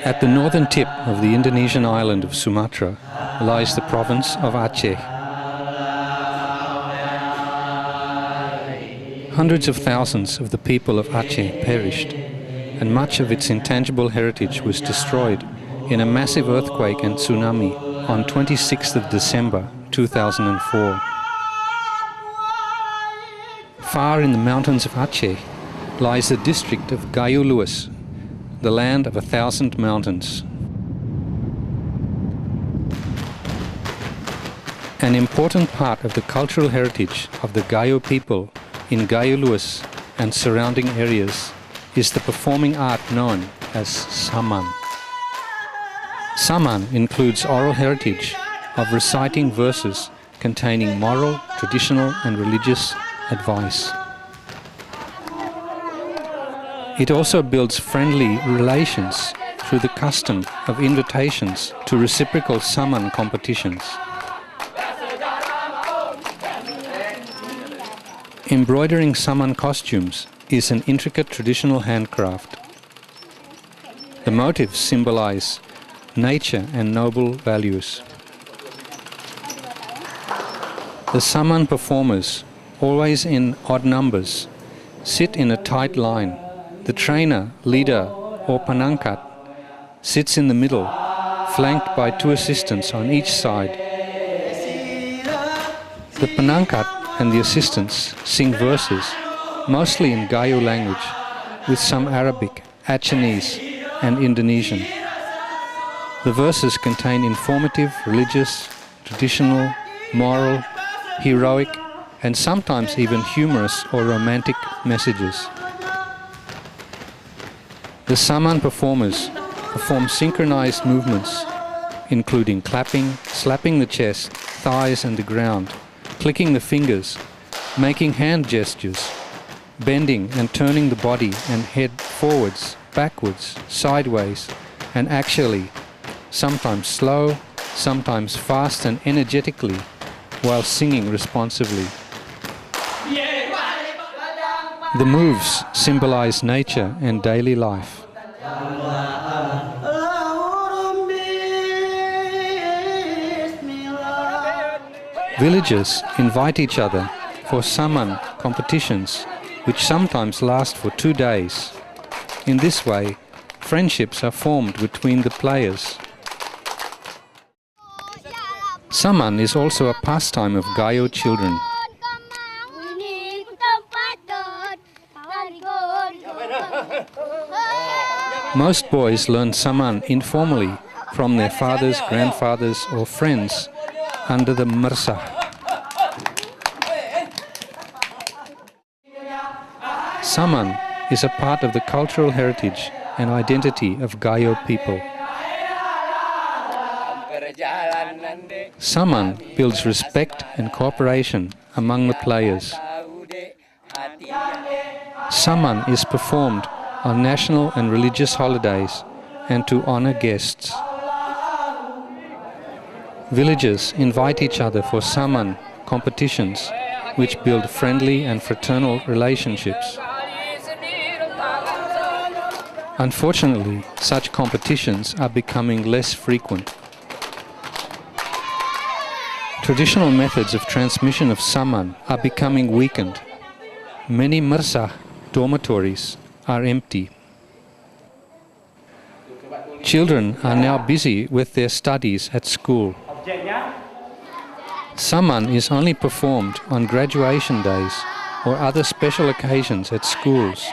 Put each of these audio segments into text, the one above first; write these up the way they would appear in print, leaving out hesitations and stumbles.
At the northern tip of the Indonesian island of Sumatra lies the province of Aceh. Hundreds of thousands of the people of Aceh perished, and much of its intangible heritage was destroyed in a massive earthquake and tsunami on 26th of December 2004. Far in the mountains of Aceh lies the district of Gayo, the land of 1,000 mountains. An important part of the cultural heritage of the Gayo people in Gayo and surrounding areas is the performing art known as Saman. Saman includes oral heritage of reciting verses containing moral, traditional and religious advice. It also builds friendly relations through the custom of invitations to reciprocal Saman competitions. Embroidering Saman costumes is an intricate traditional handcraft. The motifs symbolize nature and noble values. The Saman performers, always in odd numbers, sit in a tight line. The trainer, leader or penangkat sits in the middle, flanked by two assistants on each side. The penangkat and the assistants sing verses, mostly in Gayo language, with some Arabic, Acehnese and Indonesian. The verses contain informative, religious, traditional, moral, heroic and sometimes even humorous or romantic messages. The Saman performers perform synchronized movements, including clapping, slapping the chest, thighs and the ground, clicking the fingers, making hand gestures, bending and turning the body and head forwards, backwards, sideways, and actually, sometimes slow, sometimes fast and energetically, while singing responsively. The moves symbolize nature and daily life. Villagers invite each other for Saman competitions, which sometimes last for 2 days. In this way, friendships are formed between the players. Saman is also a pastime of Gayo children. Most boys learn Saman informally from their fathers, grandfathers or friends under the mersah. Saman is a part of the cultural heritage and identity of Gayo people. Saman builds respect and cooperation among the players. Saman is performed on national and religious holidays and to honor guests. Villagers invite each other for Saman competitions, which build friendly and fraternal relationships. Unfortunately, such competitions are becoming less frequent. Traditional methods of transmission of Saman are becoming weakened. Many mersah dormitories are empty. Children are now busy with their studies at school. Saman is only performed on graduation days or other special occasions at schools.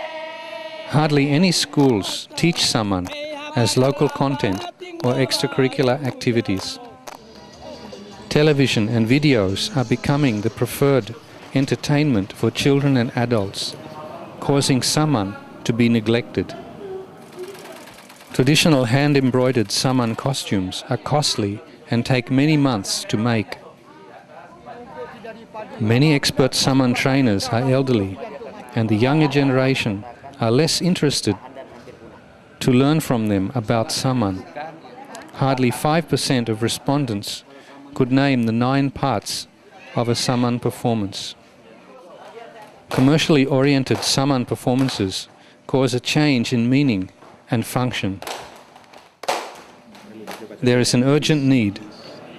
Hardly any schools teach Saman as local content or extracurricular activities. Television and videos are becoming the preferred entertainment for children and adults, causing Saman to be neglected. Traditional hand-embroidered Saman costumes are costly and take many months to make. Many expert Saman trainers are elderly, and the younger generation are less interested to learn from them about Saman. Hardly 5% of respondents could name the 9 parts of a Saman performance. Commercially oriented Saman performances cause a change in meaning and function. There is an urgent need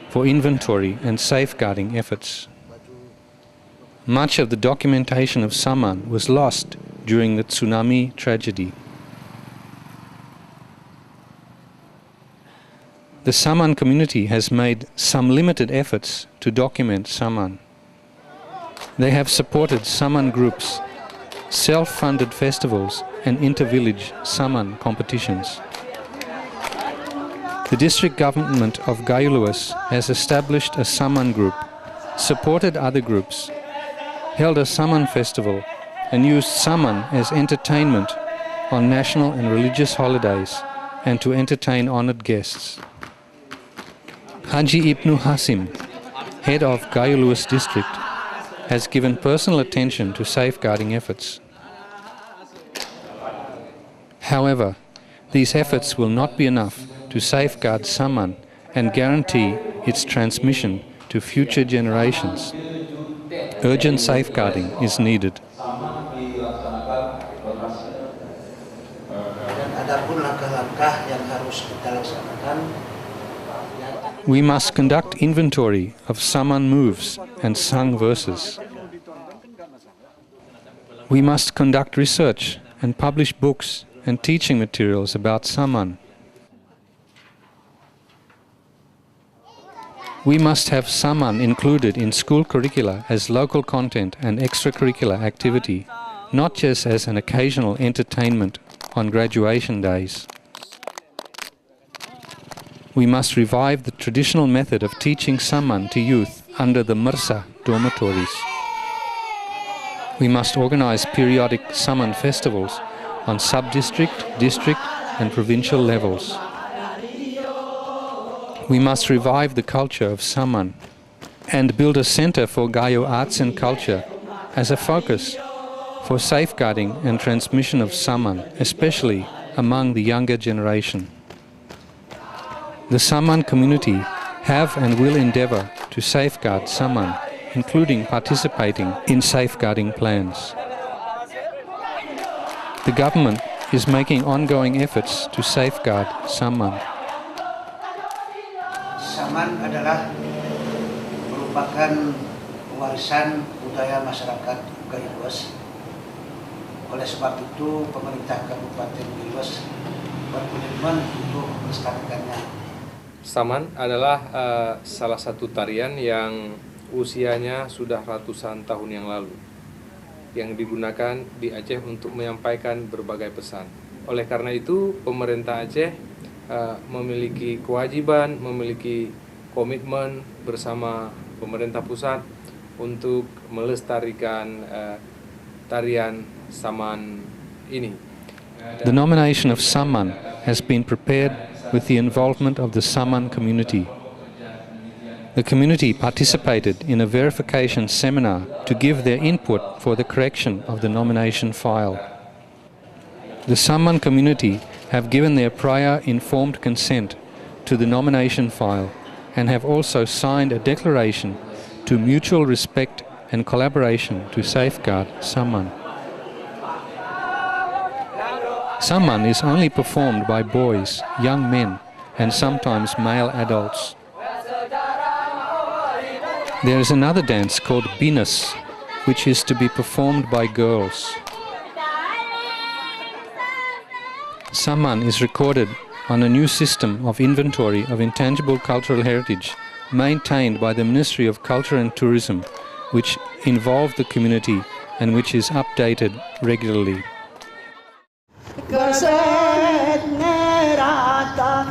for inventory and safeguarding efforts. Much of the documentation of Saman was lost during the tsunami tragedy. The Saman community has made some limited efforts to document Saman. They have supported Saman groups, self-funded festivals and inter-village Saman competitions. The district government of Gayo has established a Saman group, supported other groups, held a Saman festival and used Saman as entertainment on national and religious holidays and to entertain honored guests. Haji Ibnu Hasim, head of Gayo district, has given personal attention to safeguarding efforts. However, these efforts will not be enough to safeguard Saman and guarantee its transmission to future generations. Urgent safeguarding is needed. We must conduct inventory of Saman moves and sung verses. We must conduct research and publish books and teaching materials about Saman. We must have Saman included in school curricula as local content and extracurricular activity, not just as an occasional entertainment on graduation days. We must revive the traditional method of teaching Saman to youth under the Mersa dormitories. We must organize periodic Saman festivals on sub-district, district and provincial levels. We must revive the culture of Saman and build a center for Gayo arts and culture as a focus for safeguarding and transmission of Saman, especially among the younger generation. The Saman community have and will endeavor to safeguard Saman, including participating in safeguarding plans. The government is making ongoing efforts to safeguard Saman. Saman adalah merupakan warisan budaya masyarakat Gayo. Oleh sebab itu, pemerintah Kabupaten Gayo berkomitmen untuk melestarikannya. Saman adalah salah satu tarian yang usianya sudah ratusan tahun yang lalu, yang digunakan di Aceh untuk menyampaikan berbagai pesan. Oleh karena itu, pemerintah Aceh memiliki kewajiban, memiliki komitmen bersama pemerintah pusat untuk melestarikan tarian Saman ini. The nomination of Saman has been prepared with the involvement of the Saman community. The community participated in a verification seminar to give their input for the correction of the nomination file. The Saman community have given their prior informed consent to the nomination file and have also signed a declaration to mutual respect and collaboration to safeguard Saman. Saman is only performed by boys, young men, and sometimes male adults. There is another dance called Binas, which is to be performed by girls. Saman is recorded on a new system of inventory of intangible cultural heritage maintained by the Ministry of Culture and Tourism, which involved the community and which is updated regularly. Mereka